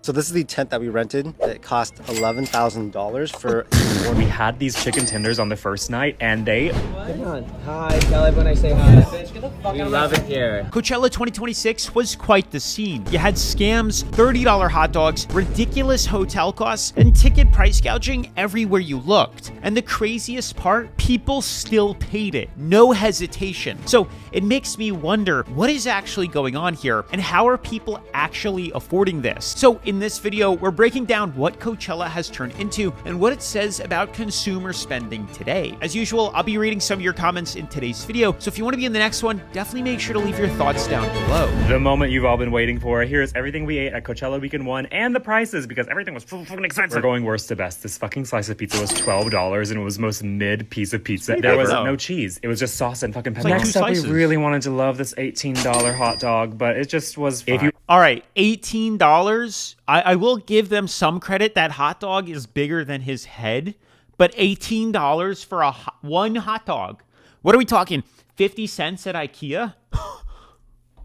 So this is the tent that we rented. It cost $11,000 for We had these chicken tenders on the first night and they... Come on. Hi, tell everyone I say hi. We love it here. Coachella 2026 was quite the scene. You had scams, $30 hot dogs, ridiculous hotel costs, and ticket price gouging everywhere you looked. And the craziest part, people still paid it. No hesitation. So it makes me wonder, what is actually going on here, and how are people actually affording this? So in this video, we're breaking down what Coachella has turned into and what it says about consumer spending today. As usual, I'll be reading some of your comments in today's video, so if you want to be in the next one, definitely make sure to leave your thoughts down below. The moment you've all been waiting for. Here's everything we ate at Coachella weekend 1 and the prices, because everything was fucking expensive. We're going worst to best. This fucking slice of pizza was $12 and it was the most mid piece of pizza. There was no cheese. It was just sauce and fucking pepper. Next up, we really wanted to love this $18 hot dog, but it just was fine. All right, $18. I will give them some credit. That hot dog is bigger than his head, but $18 for one hot dog. What are we talking? 50 cents at IKEA?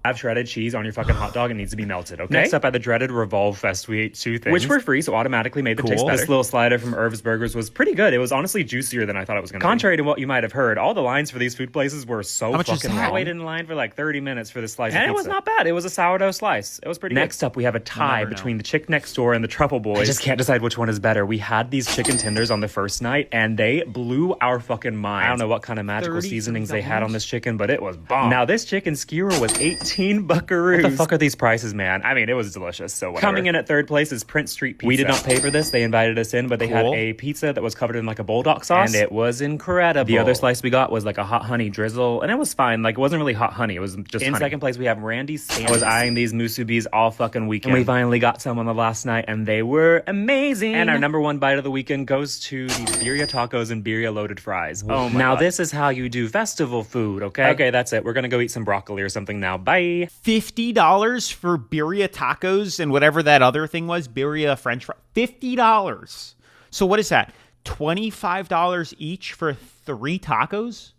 Have shredded cheese on your fucking hot dog. It needs to be melted, okay? Next up at the dreaded Revolve Fest, we ate two things, which were free, so automatically made them taste better. This little slider from Irv's Burgers was pretty good. It was honestly juicier than I thought it was going to be. Contrary to what you might have heard, all the lines for these food places were so fucking long. I waited in line for like 30 minutes for this slice of pizza. And it was not bad. It was a sourdough slice. It was pretty good. Next up, we have a tie between the chick next door and the Truffle Boys. I just can't decide which one is better. We had these chicken tenders on the first night, and they blew our fucking minds. I don't know what kind of magical seasonings they had on this chicken, but it was bomb. Now, this chicken skewer was 18 buckaroos. What the fuck are these prices, man? I mean, it was delicious, so whatever. Coming in at third place is Prince Street Pizza. We did not pay for this. They invited us in, but they had a pizza that was covered in like a bulldog sauce, and it was incredible. The other slice we got was like a hot honey drizzle, and it was fine. Like, it wasn't really hot honey. It was just in honey. Second place, we have Randy's Sandys. I was eyeing these musubis all fucking weekend. And we finally got some on the last night, and they were amazing. And our number one bite of the weekend goes to the birria tacos and birria loaded fries. Oh my God. This is how you do festival food, okay? Okay, that's it. We're gonna go eat some broccoli or something now. Bye. $50 for birria tacos and whatever that other thing was, birria french fries. $50. So what is that? $25 each for 3 tacos?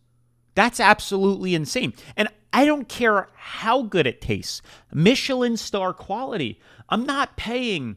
That's absolutely insane. And I don't care how good it tastes. Michelin star quality. I'm not paying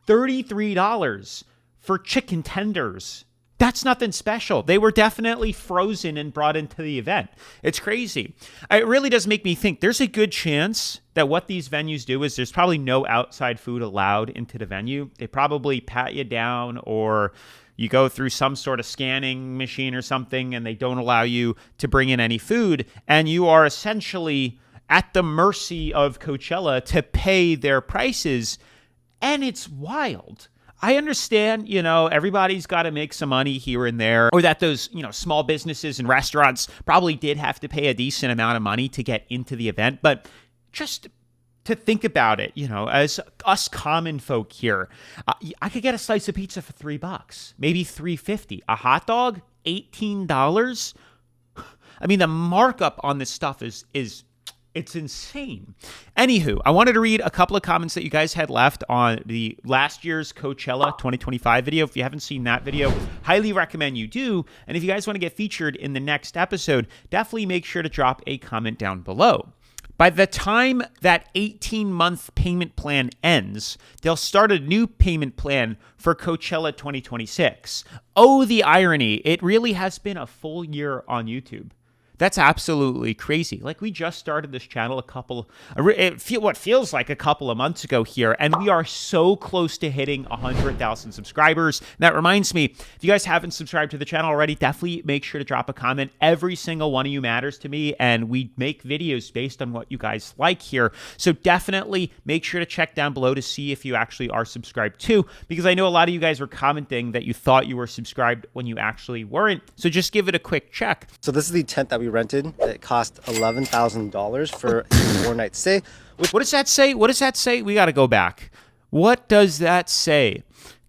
$33 for chicken tenders. That's nothing special. They were definitely frozen and brought into the event. It's crazy. It really does make me think there's a good chance that what these venues do is there's probably no outside food allowed into the venue. They probably pat you down, or you go through some sort of scanning machine or something and they don't allow you to bring in any food. And you are essentially at the mercy of Coachella to pay their prices. And it's wild. I understand, everybody's got to make some money here and there, or that those, small businesses and restaurants probably did have to pay a decent amount of money to get into the event. But just to think about it, as us common folk here, I could get a slice of pizza for $3, maybe $3.50. A hot dog, $18. I mean, the markup on this stuff is it's insane. Anywho, I wanted to read a couple of comments that you guys had left on the last year's Coachella 2025 video. If you haven't seen that video, highly recommend you do. And if you guys want to get featured in the next episode, definitely make sure to drop a comment down below. By the time that 18-month payment plan ends, they'll start a new payment plan for Coachella 2026. Oh, the irony. It really has been a full year on YouTube. That's absolutely crazy. Like, we just started this channel what feels like a couple of months ago here, and we are so close to hitting 100,000 subscribers. And that reminds me, if you guys haven't subscribed to the channel already, definitely make sure to drop a comment. Every single one of you matters to me, and we make videos based on what you guys like here. So definitely make sure to check down below to see if you actually are subscribed too, because I know a lot of you guys were commenting that you thought you were subscribed when you actually weren't. So just give it a quick check. So this is the tent that we rented. It cost $11,000 for a 4-night stay. What does that say? What does that say? We got to go back. What does that say?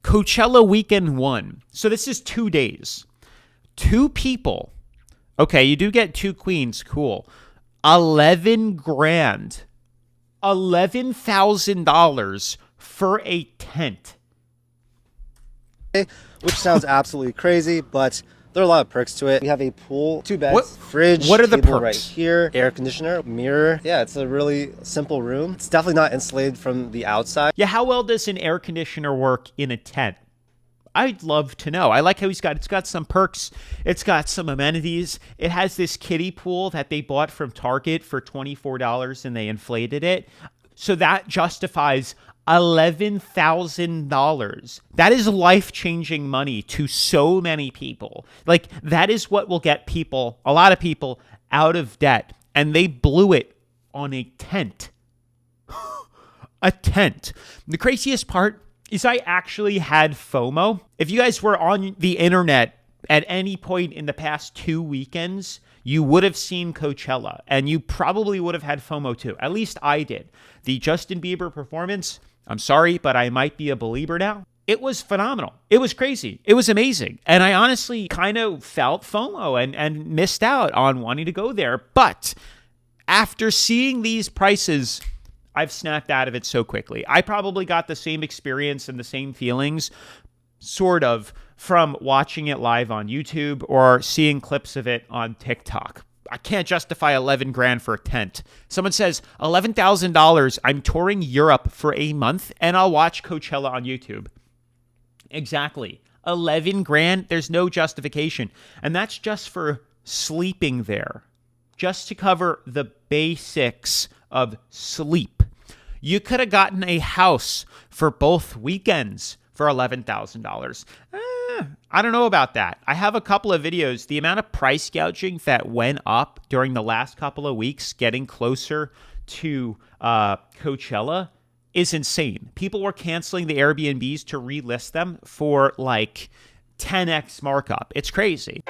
Coachella weekend 1. So this is 2 days. 2 people. Okay, you do get 2 queens. Cool. 11 grand. $11,000 for a tent. Which sounds absolutely crazy, but There are a lot of perks to it. We have a pool, 2 beds, fridge, what are the table perks? right here, air conditioner, mirror. Yeah, it's a really simple room. It's definitely not insulated from the outside. Yeah, how well does an air conditioner work in a tent? I'd love to know. I like how it's got some perks. It's got some amenities. It has this kiddie pool that they bought from Target for $24 and they inflated it. So that justifies $11,000. That is life-changing money to so many people. Like, that is what will get people, a lot of people, out of debt. And they blew it on a tent. A tent. The craziest part is I actually had FOMO. If you guys were on the internet at any point in the past 2 weekends, you would have seen Coachella, and you probably would have had FOMO too. At least I did. The Justin Bieber performance, I'm sorry, but I might be a believer now. It was phenomenal. It was crazy. It was amazing. And I honestly kind of felt FOMO and missed out on wanting to go there. But after seeing these prices, I've snapped out of it so quickly. I probably got the same experience and the same feelings, sort of, from watching it live on YouTube or seeing clips of it on TikTok. I can't justify 11 grand for a tent. Someone says $11,000. I'm touring Europe for a month and I'll watch Coachella on YouTube. Exactly. 11 grand. There's no justification. And that's just for sleeping there, just to cover the basics of sleep. You could have gotten a house for both weekends for $11,000. I don't know about that. I have a couple of videos. The amount of price gouging that went up during the last couple of weeks, getting closer to Coachella, is insane. People were canceling the Airbnbs to relist them for like 10x markup. It's crazy.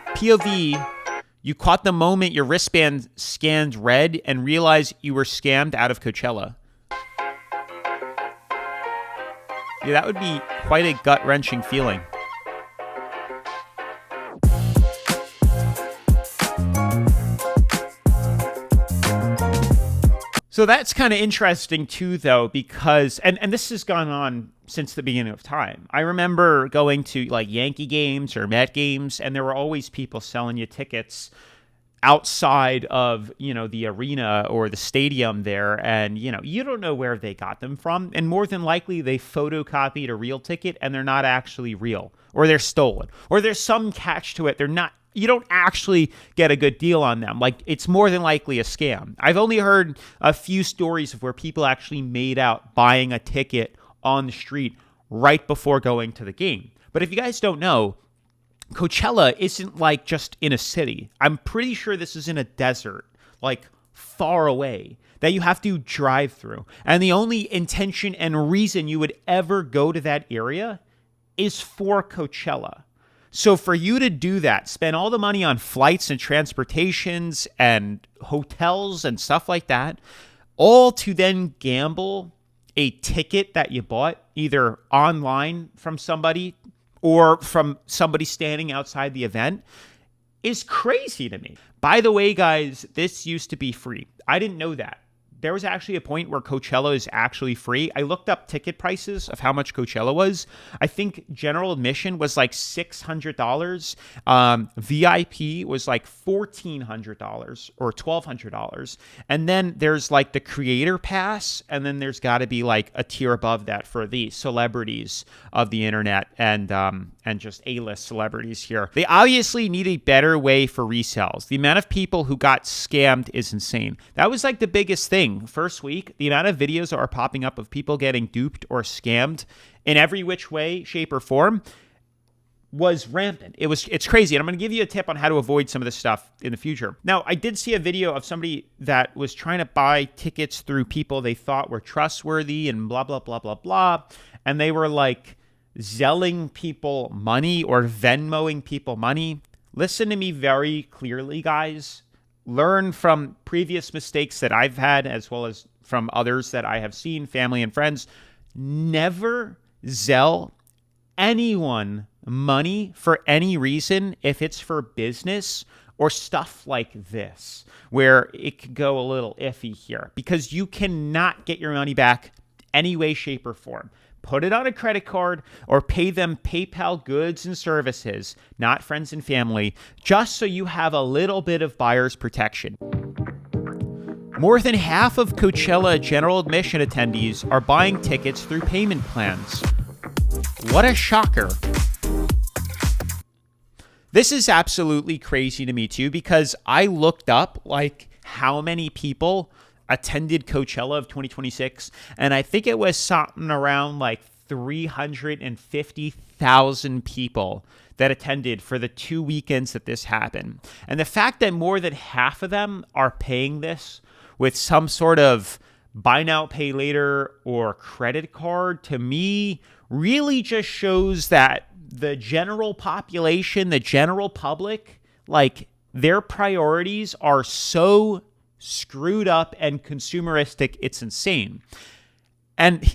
POV, you caught the moment your wristband scanned red and realized you were scammed out of Coachella. Yeah, that would be quite a gut-wrenching feeling. So that's kind of interesting too, though, because, and this has gone on since the beginning of time. I remember going to like Yankee games or Met games, and there were always people selling you tickets outside of, the arena or the stadium there. And, you don't know where they got them from. And more than likely, they photocopied a real ticket and they're not actually real, or they're stolen, or there's some catch to it. You don't actually get a good deal on them. Like, it's more than likely a scam. I've only heard a few stories of where people actually made out buying a ticket on the street right before going to the game. But if you guys don't know, Coachella isn't like just in a city. I'm pretty sure this is in a desert, like far away, that you have to drive through. And the only intention and reason you would ever go to that area is for Coachella. So for you to do that, spend all the money on flights and transportations and hotels and stuff like that, all to then gamble a ticket that you bought either online from somebody or from somebody standing outside the event, is crazy to me. By the way, guys, this used to be free. I didn't know that. There was actually a point where Coachella is actually free. I looked up ticket prices of how much Coachella was. I think general admission was like $600. VIP was like $1,400 or $1,200. And then there's like the creator pass. And then there's got to be like a tier above that for the celebrities of the internet and just A-list celebrities here. They obviously need a better way for resales. The amount of people who got scammed is insane. That was like the biggest thing. First week, the amount of videos that are popping up of people getting duped or scammed in every which way, shape, or form was rampant. It's crazy. And I'm going to give you a tip on how to avoid some of this stuff in the future. Now, I did see a video of somebody that was trying to buy tickets through people they thought were trustworthy and blah, blah, blah, blah, blah. And they were like Zelling people money or Venmoing people money. Listen to me very clearly, guys. Learn from previous mistakes that I've had, as well as from others that I have seen, family and friends. Never Zelle anyone money for any reason if it's for business or stuff like this, where it could go a little iffy here, because you cannot get your money back any way, shape, or form. Put it on a credit card or pay them PayPal goods and services, not friends and family, just so you have a little bit of buyer's protection. More than half of Coachella general admission attendees are buying tickets through payment plans. What a shocker. This is absolutely crazy to me too, because I looked up like how many people attended Coachella of 2026, and I think it was something around like 350,000 people that attended for the 2 weekends that this happened. And the fact that more than half of them are paying this with some sort of buy now, pay later or credit card, to me really just shows that the general population, the general public, like their priorities are so screwed up and consumeristic, it's insane. And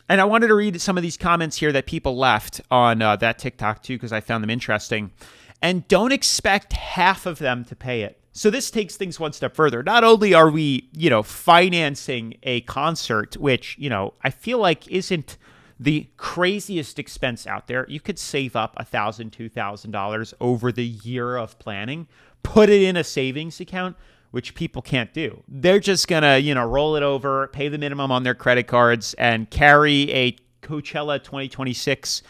I wanted to read some of these comments here that people left on that TikTok too, because I found them interesting. And don't expect half of them to pay it. So this takes things one step further. Not only are we, financing a concert, which, I feel like isn't the craziest expense out there. You could save up $1,000, $2,000 over the year of planning, put it in a savings account, which people can't do. They're just gonna, roll it over, pay the minimum on their credit cards, and carry a Coachella 2026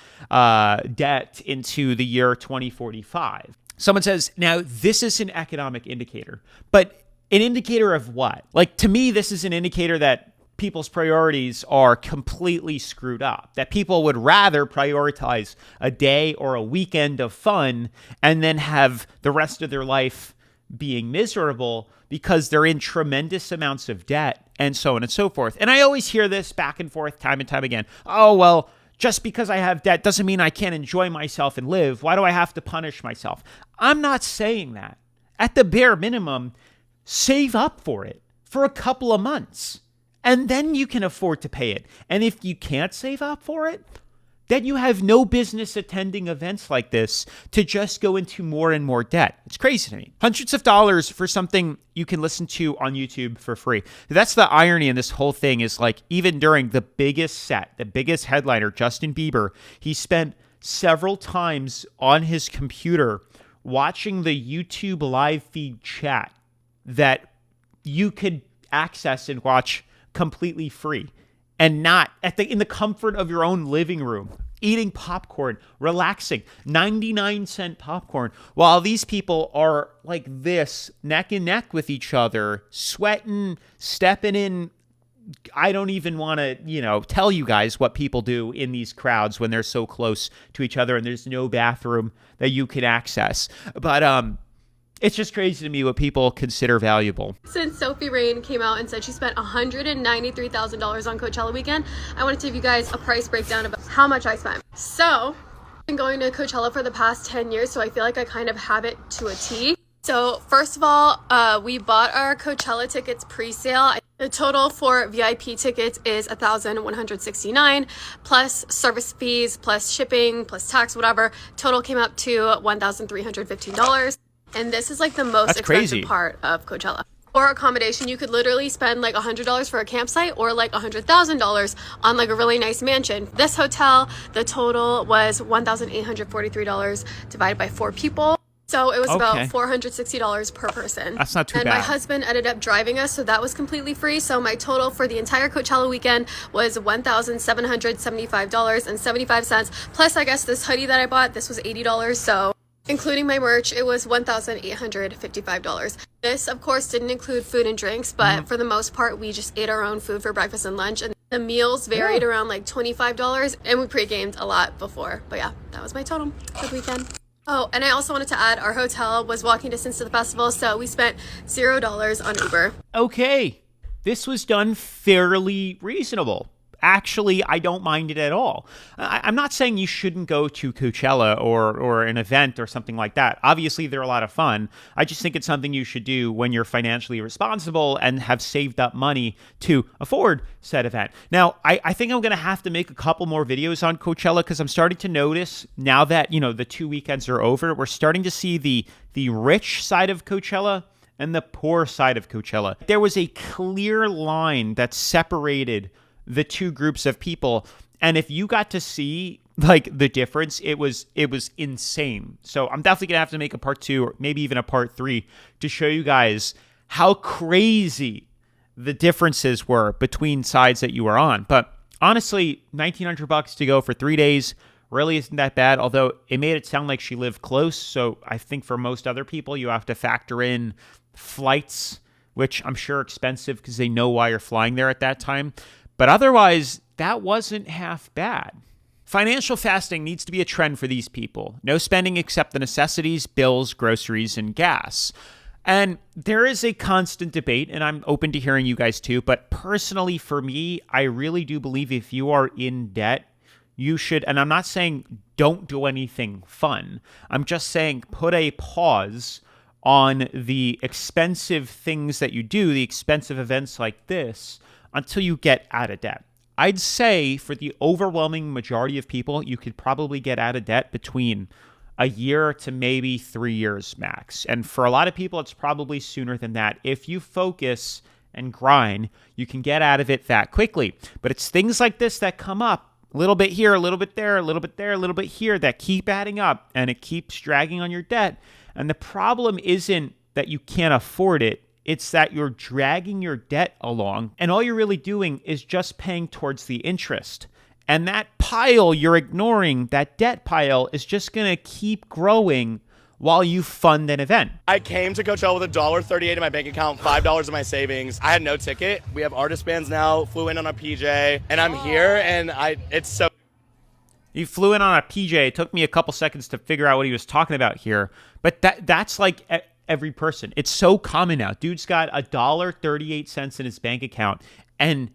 debt into the year 2045. Someone says, now this is an economic indicator, but an indicator of what? Like, to me, this is an indicator that people's priorities are completely screwed up, that people would rather prioritize a day or a weekend of fun and then have the rest of their life being miserable because they're in tremendous amounts of debt and so on and so forth. And I always hear this back and forth time and time again. Oh, well, just because I have debt doesn't mean I can't enjoy myself and live. Why do I have to punish myself? I'm not saying that. At the bare minimum, save up for it for a couple of months, and then you can afford to pay it. And if you can't save up for it, then you have no business attending events like this to just go into more and more debt. It's crazy to me. Hundreds of dollars for something you can listen to on YouTube for free. That's the irony in this whole thing, is like, even during the biggest set, the biggest headliner, Justin Bieber, he spent several times on his computer watching the YouTube live feed chat that you could access and watch completely free, and not in the comfort of your own living room, eating popcorn, relaxing, 99-cent popcorn, while these people are like this, neck and neck with each other, sweating, stepping in. I don't even want to, tell you guys what people do in these crowds when they're so close to each other and there's no bathroom that you can access. But it's just crazy to me what people consider valuable. Since Sophie Rain came out and said she spent $193,000 on Coachella weekend, I wanted to give you guys a price breakdown of how much I spent. So, I've been going to Coachella for the past 10 years, so I feel like I kind of have it to a T. So, first of all, we bought our Coachella tickets pre-sale. The total for VIP tickets is $1,169 plus service fees, plus shipping, plus tax, whatever. Total came up to $1,315. And this is like the most expensive part of Coachella. For accommodation, you could literally spend like $100 for a campsite or like $100,000 on like a really nice mansion. This hotel, the total was $1,843 divided by 4 people. So it was about $460 per person. That's not too bad. And my husband ended up driving us, so that was completely free. So my total for the entire Coachella weekend was $1,775.75. Plus, I guess this hoodie that I bought, this was $80. So including my merch, it was $1,855. This, of course, didn't include food and drinks, but for the most part, we just ate our own food for breakfast and lunch. And the meals varied around like $25, and we pre-gamed a lot before. But yeah, that was my total for the weekend. Oh, and I also wanted to add, our hotel was walking distance to the festival, so we spent $0 on Uber. Okay, this was done fairly reasonable. Actually, I don't mind it at all. I'm not saying you shouldn't go to Coachella or an event or something like that. Obviously, they're a lot of fun. I just think it's something you should do when you're financially responsible and have saved up money to afford said event. Now, I think I'm going to have to make a couple more videos on Coachella because I'm starting to notice now that, the 2 weekends are over, we're starting to see the rich side of Coachella and the poor side of Coachella. There was a clear line that separated the two groups of people. And if you got to see like the difference, it was insane. So I'm definitely gonna have to make a part 2 or maybe even a part 3 to show you guys how crazy the differences were between sides that you were on. But honestly, $1,900 to go for 3 days really isn't that bad, although it made it sound like she lived close. So I think for most other people, you have to factor in flights, which I'm sure are expensive because they know why you're flying there at that time. But otherwise, that wasn't half bad. Financial fasting needs to be a trend for these people. No spending except the necessities, bills, groceries, and gas. And there is a constant debate, and I'm open to hearing you guys too, but personally for me, I really do believe if you are in debt, you should, and I'm not saying don't do anything fun. I'm just saying put a pause on the expensive things that you do, the expensive events like this, until you get out of debt. I'd say for the overwhelming majority of people, you could probably get out of debt between a year to maybe 3 years max. And for a lot of people, it's probably sooner than that. If you focus and grind, you can get out of it that quickly. But it's things like this that come up, a little bit here, a little bit there, a little bit there, a little bit here, that keep adding up, and it keeps dragging on your debt. And the problem isn't that you can't afford it. It's that you're dragging your debt along, and all you're really doing is just paying towards the interest. And that pile you're ignoring, that debt pile, is just going to keep growing while you fund an event. I came to Coachella with $1.38 in my bank account, $5 in my savings. I had no ticket. We have artist bands now, flew in on a PJ, and I'm here, and it's so... He flew in on a PJ. It took me a couple seconds to figure out what he was talking about here. But that's like every person. It's so common now. Dude's got $1.38 in his bank account, and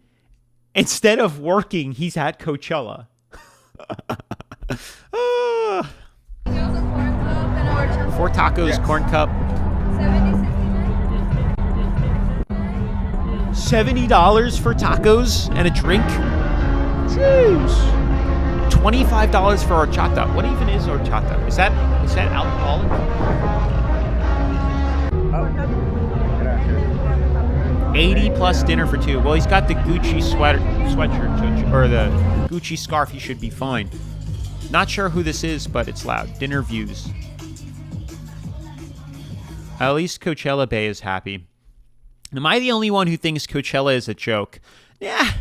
instead of working, he's at Coachella. 4 tacos, corn cup. $70 for tacos and a drink? Jeez. $25 for horchata. What even is horchata? Is that alcoholic? 80 plus dinner for 2. Well, he's got the Gucci sweatshirt, or the Gucci scarf. He should be fine. Not sure who this is, but it's loud. Dinner views. At least Coachella Bay is happy. Am I the only one who thinks Coachella is a joke? Yeah.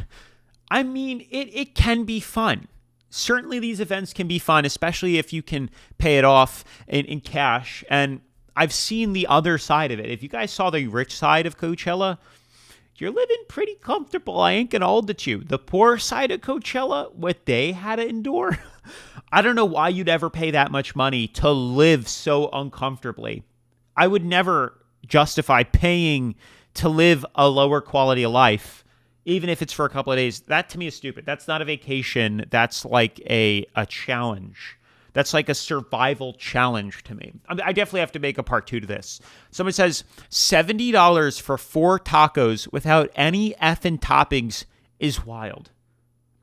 I mean, it can be fun. Certainly these events can be fun, especially if you can pay it off in cash. And I've seen the other side of it. If you guys saw the rich side of Coachella, you're living pretty comfortable. I ain't gonna hold it to you. The poor side of Coachella, what they had to endure, I don't know why you'd ever pay that much money to live so uncomfortably. I would never justify paying to live a lower quality of life, even if it's for a couple of days. That to me is stupid. That's not a vacation. That's like a challenge. That's like a survival challenge to me. I definitely have to make a part 2 to this. Someone says $70 for 4 tacos without any effing toppings is wild.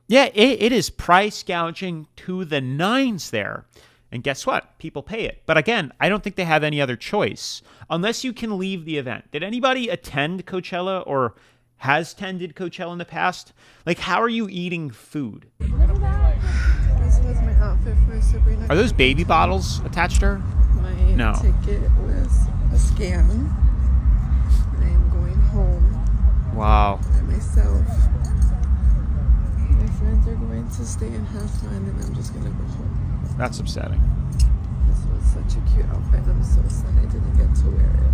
Yeah, it is price gouging to the nines there. And guess what? People pay it. But again, I don't think they have any other choice unless you can leave the event. Did anybody attend Coachella or has tended Coachella in the past? Like, how are you eating food? This was my outfit for Sabrina. Are those baby bottles attached to her? My ticket was a scam. I am going home. Wow. By myself. My friends are going to stay and have fun, and I'm just going to go home. That's upsetting. This was such a cute outfit. I'm so sad I didn't get to wear it.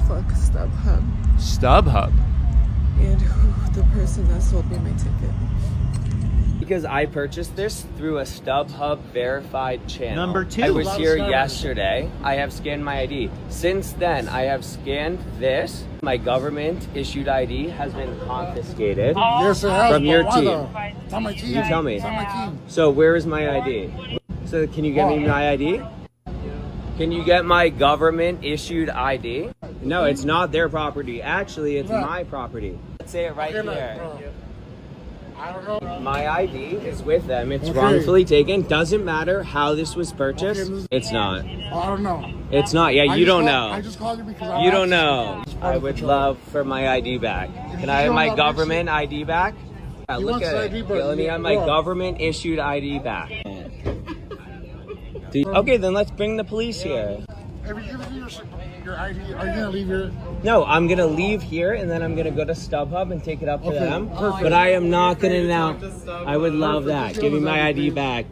Fuck StubHub. StubHub? And the person that sold me my ticket. Because I purchased this through a StubHub verified channel. Number 2. I was here yesterday. I have scanned my ID. Since then, I have scanned this. My government issued ID has been confiscated from your team. You tell me. So where is my ID? So can you get me my ID? Can you get my government issued ID? No, it's not their property. Actually, it's my property. Let's say it right here. I don't know. My ID is with them. It's wrongfully taken. Doesn't matter how this was purchased. It's not. I don't know. It's not. Yeah, you don't know. I just called you because You don't know. I would love for my ID back. Can I have my government ID back? Yeah, look at it. Let me have my government issued ID back. Okay, then let's bring the police here. If you give me your ID, are you gonna leave here? No, I'm gonna leave here and then I'm gonna go to StubHub and take it up to them. Perfect. But I am not gonna now. I would love that. Give me my ID back.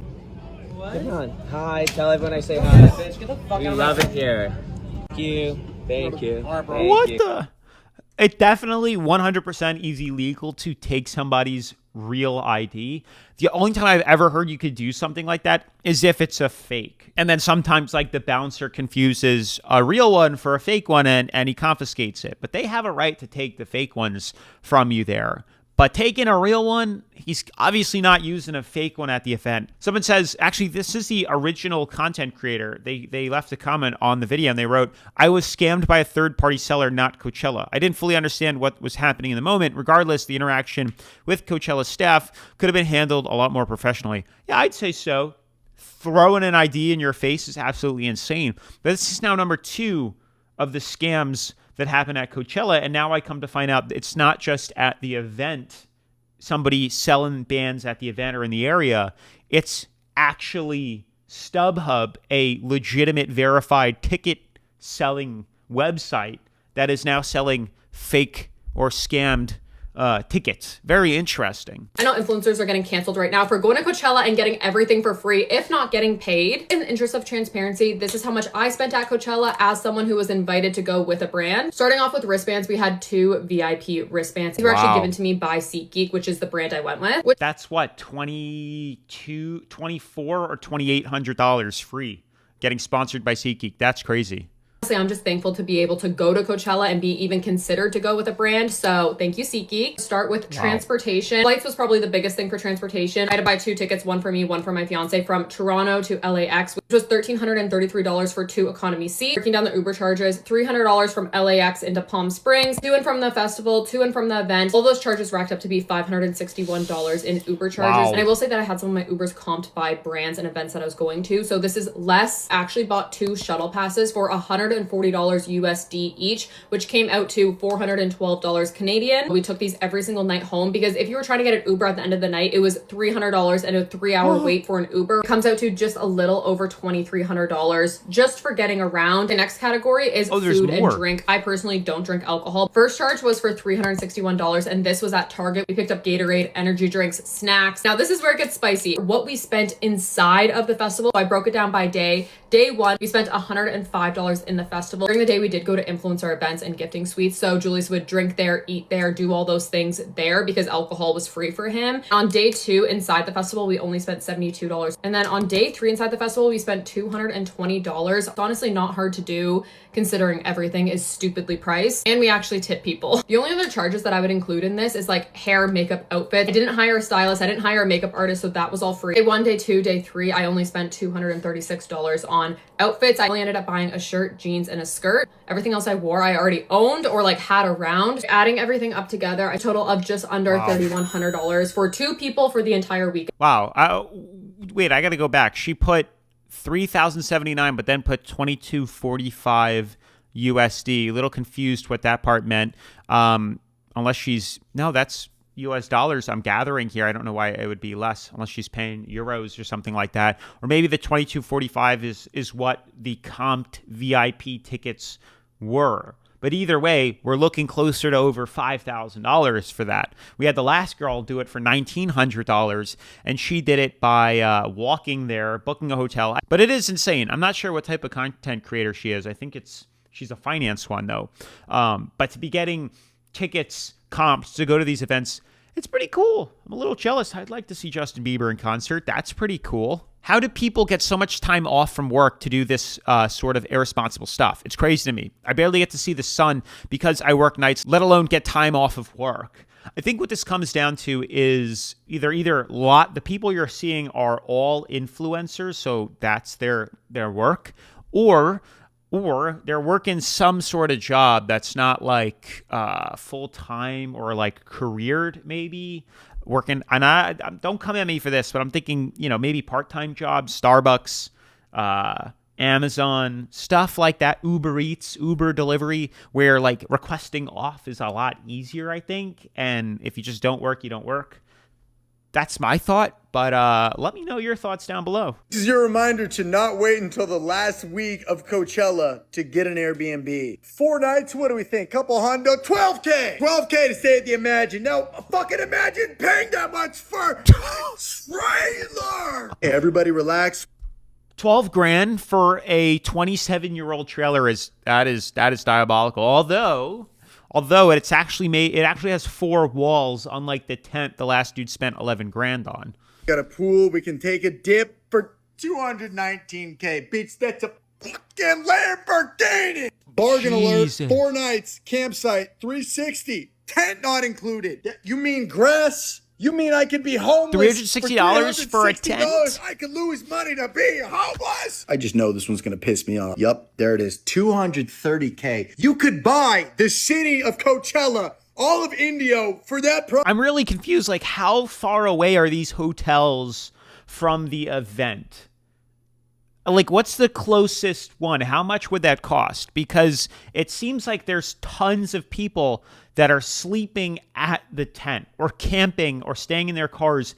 Come on. Hi. Tell everyone I say hi. We love it here. Thank you. Thank you. What the? It definitely 100% is illegal to take somebody's real ID. The only time I've ever heard you could do something like that is if it's a fake. And then sometimes like the bouncer confuses a real one for a fake one and he confiscates it. But they have a right to take the fake ones from you there. But taking a real one, he's obviously not using a fake one at the event. Someone says, actually, this is the original content creator. They left a comment on the video and they wrote, I was scammed by a third-party seller, not Coachella. I didn't fully understand what was happening in the moment. Regardless, the interaction with Coachella staff could have been handled a lot more professionally. Yeah, I'd say so. Throwing an ID in your face is absolutely insane. But this is now number 2 of the scams that happened at Coachella, and now I come to find out it's not just at the event, somebody selling bands at the event or in the area. It's actually StubHub, a legitimate verified ticket selling website that is now selling fake or scammed tickets. Very interesting. I know influencers are getting canceled right now for going to Coachella and getting everything for free, if not getting paid. In the interest of transparency, this is how much I spent at Coachella as someone who was invited to go with a brand. Starting off with wristbands, we had 2 VIP wristbands. These were actually given to me by SeatGeek, which is the brand I went with. That's what, $24 or $2,800 free getting sponsored by SeatGeek. That's crazy. Honestly, I'm just thankful to be able to go to Coachella and be even considered to go with a brand. So thank you, SeatGeek. Start with transportation. Flights was probably the biggest thing for transportation. I had to buy 2 tickets, one for me, one for my fiance, from Toronto to LAX, which was $1,333 for 2 economy seats. Breaking down the Uber charges, $300 from LAX into Palm Springs, to and from the festival, to and from the event. All those charges racked up to be $561 in Uber charges. And I will say that I had some of my Ubers comped by brands and events that I was going to. So this is less. Actually bought 2 shuttle passes for $140 USD each, which came out to $412 Canadian. We took these every single night home because if you were trying to get an Uber at the end of the night, it was $300 and a 3-hour wait for an Uber. It comes out to just a little over $2,300 just for getting around. The next category is food and drink. I personally don't drink alcohol. First charge was for $361 and this was at Target. We picked up Gatorade, energy drinks, snacks. Now this is where it gets spicy. What we spent inside of the festival, I broke it down by day. Day 1, we spent $105 in the festival. During the day, we did go to influencer events and gifting suites. So Julius would drink there, eat there, do all those things there because alcohol was free for him. On day 2, inside the festival, we only spent $72. And then on day 3, inside the festival, we spent $220. It's honestly not hard to do considering everything is stupidly priced. And we actually tip people. The only other charges that I would include in this is like hair, makeup, outfit. I didn't hire a stylist. I didn't hire a makeup artist. So that was all free. Day 1, day 2, day 3, I only spent $236 on outfits. I only ended up buying a shirt, jeans, and a skirt. Everything else I wore, I already owned or like had around. Adding everything up together, a total of just under $3,100 for 2 people for the entire week. Wow. Wait, I got to go back. She put $3,079, but then put $2,245 USD. A little confused what that part meant. Unless she's, no, that's US dollars I'm gathering here. I don't know why it would be less unless she's paying euros or something like that. Or maybe the $2,245 is what the comped VIP tickets were. But either way, we're looking closer to over $5,000 for that. We had the last girl do it for $1,900, and she did it by walking there, booking a hotel. But it is insane. I'm not sure what type of content creator she is. I think she's a finance one, though. But to be getting tickets, comps to go to these events, it's pretty cool. I'm a little jealous. I'd like to see Justin Bieber in concert. That's pretty cool. How do people get so much time off from work to do this sort of irresponsible stuff? It's crazy to me. I barely get to see the sun because I work nights, let alone get time off of work. I think what this comes down to is either the people you're seeing are all influencers, so that's their work, or they're working some sort of job that's not like full-time or like careered, maybe working. And I don't come at me for this, but I'm thinking, maybe part-time jobs, Starbucks, Amazon, stuff like that, Uber Eats, Uber delivery, where like requesting off is a lot easier, I think. And if you just don't work, you don't work. That's my thought, but let me know your thoughts down below. This is your reminder to not wait until the last week of Coachella to get an Airbnb. 4 nights, what do we think? Couple hundo, $12K! $12K to stay at the Imagine. Now, fucking imagine paying that much for a trailer! Hey, everybody relax. 12 grand for a 27-year-old trailer is diabolical. Although it actually has 4 walls, unlike the tent the last dude spent 11 grand on. Got a pool, we can take a dip for $219K. Bitch, that's a fucking Lamborghini! Bargain Jesus. alert, 4 nights, campsite, $360, tent not included. You mean grass? You mean I could be homeless $360 for a tent? I could lose money to be homeless? I just know this one's gonna piss me off. Yup, there it is, $230K. You could buy the city of Coachella, all of Indio, for that price. I'm really confused. Like, how far away are these hotels from the event? Like, what's the closest one? How much would that cost? Because it seems like there's tons of people that are sleeping at the tent or camping or staying in their cars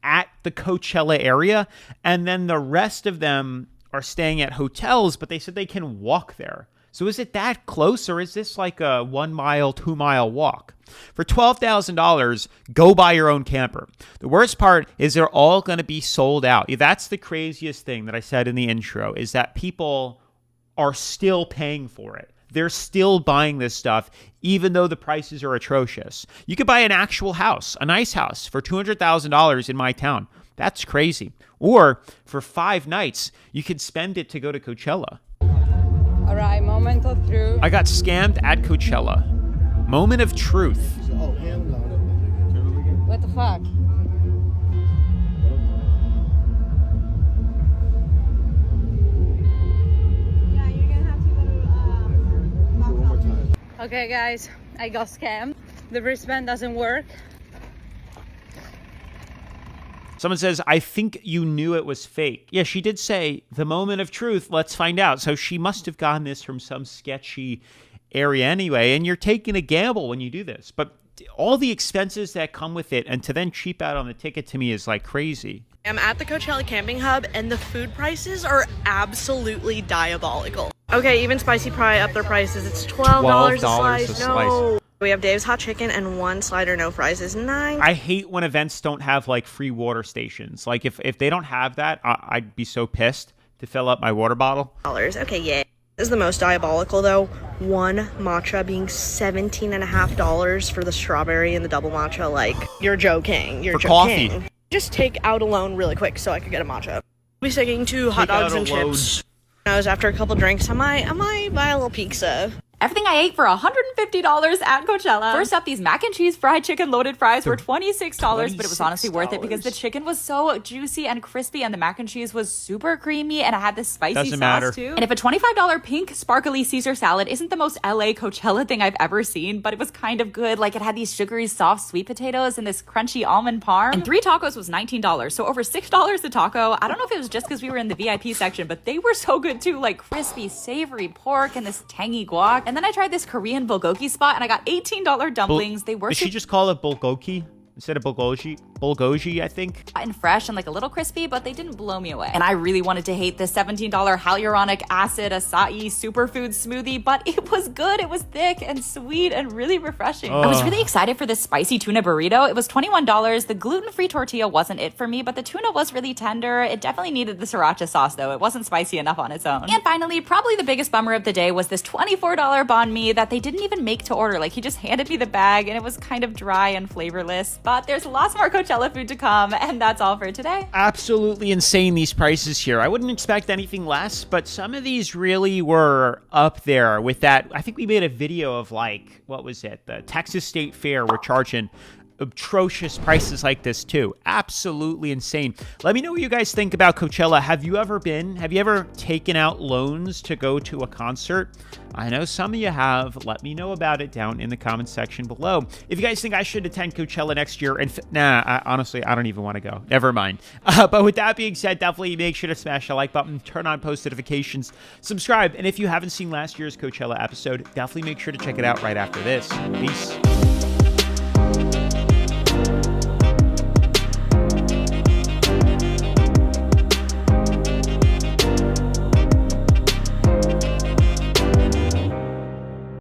at the Coachella area. And then the rest of them are staying at hotels, but they said they can walk there. So is it that close, or is this like a 1 mile, 2 mile walk? For $12,000, go buy your own camper. The worst part is they're all going to be sold out. That's the craziest thing that I said in the intro, is that people are still paying for it. They're still buying this stuff, even though the prices are atrocious. You could buy an actual house, a nice house, for $200,000 in my town. That's crazy. Or for 5 nights, you could spend it to go to Coachella. All right, moment of truth. I got scammed at Coachella. Moment of truth. What the fuck? Yeah, you're gonna have to go to Okay, guys, I got scammed. The wristband doesn't work. Someone says, I think you knew it was fake. Yeah, she did say, the moment of truth, let's find out. So she must have gotten this from some sketchy area anyway, and you're taking a gamble when you do this. But all the expenses that come with it, and to then cheap out on the ticket, to me is like crazy. I'm at the Coachella camping hub, and the food prices are absolutely diabolical. Okay, even Spicy Pie up their prices. It's $12 a slice. No. We have Dave's hot chicken and 1 slider, no fries is $9. I hate when events don't have like free water stations. Like if they don't have that, I'd be so pissed to fill up my water bottle. Okay, yeah. This is the most diabolical though. 1 matcha being $17.50 for the strawberry and the double matcha. Like, you're joking. You're joking. Coffee. Just take out a loan really quick so I could get a matcha. I'll be sticking to hot dogs and chips. I was after a couple drinks. I might buy a little pizza. Everything I ate for $150 at Coachella. First up, these mac and cheese fried chicken loaded fries were $26, but it was honestly worth it because the chicken was so juicy and crispy and the mac and cheese was super creamy and it had this spicy sauce too. And if a $25 pink sparkly Caesar salad isn't the most LA Coachella thing I've ever seen, but it was kind of good. Like, it had these sugary soft sweet potatoes and this crunchy almond parm. And 3 tacos was $19, so over $6 a taco. I don't know if it was just because we were in the VIP section, but they were so good too. Like crispy, savory pork and this tangy guac. And then I tried this Korean bulgogi spot and I got $18 dumplings. They were Did she just call it bulgogi instead of bulgogi? Bulgogi, I think. And fresh and like a little crispy, but they didn't blow me away. And I really wanted to hate this $17 hyaluronic acid acai superfood smoothie, but it was good. It was thick and sweet and really refreshing. I was really excited for this spicy tuna burrito. It was $21. The gluten-free tortilla wasn't it for me, but the tuna was really tender. It definitely needed the sriracha sauce though. It wasn't spicy enough on its own. And finally, probably the biggest bummer of the day was this $24 banh mi that they didn't even make to order. Like, he just handed me the bag and it was kind of dry and flavorless, but there's lots more Coachella food to come, and that's all for today. Absolutely insane, these prices here. I wouldn't expect anything less, but some of these really were up there with that. I think we made a video of, like, what was it? The Texas State Fair were charging atrocious prices like this too. Absolutely insane. Let me know what you guys think about Coachella. Have you ever been? Have you ever taken out loans to go to a concert? I know some of you have. Let me know about it down in the comments section below. If you guys think I should attend Coachella next year, and honestly, I don't even want to go. Never mind. But with that being said, definitely make sure to smash the like button, turn on post notifications, subscribe, and if you haven't seen last year's Coachella episode, definitely make sure to check it out right after this. Peace.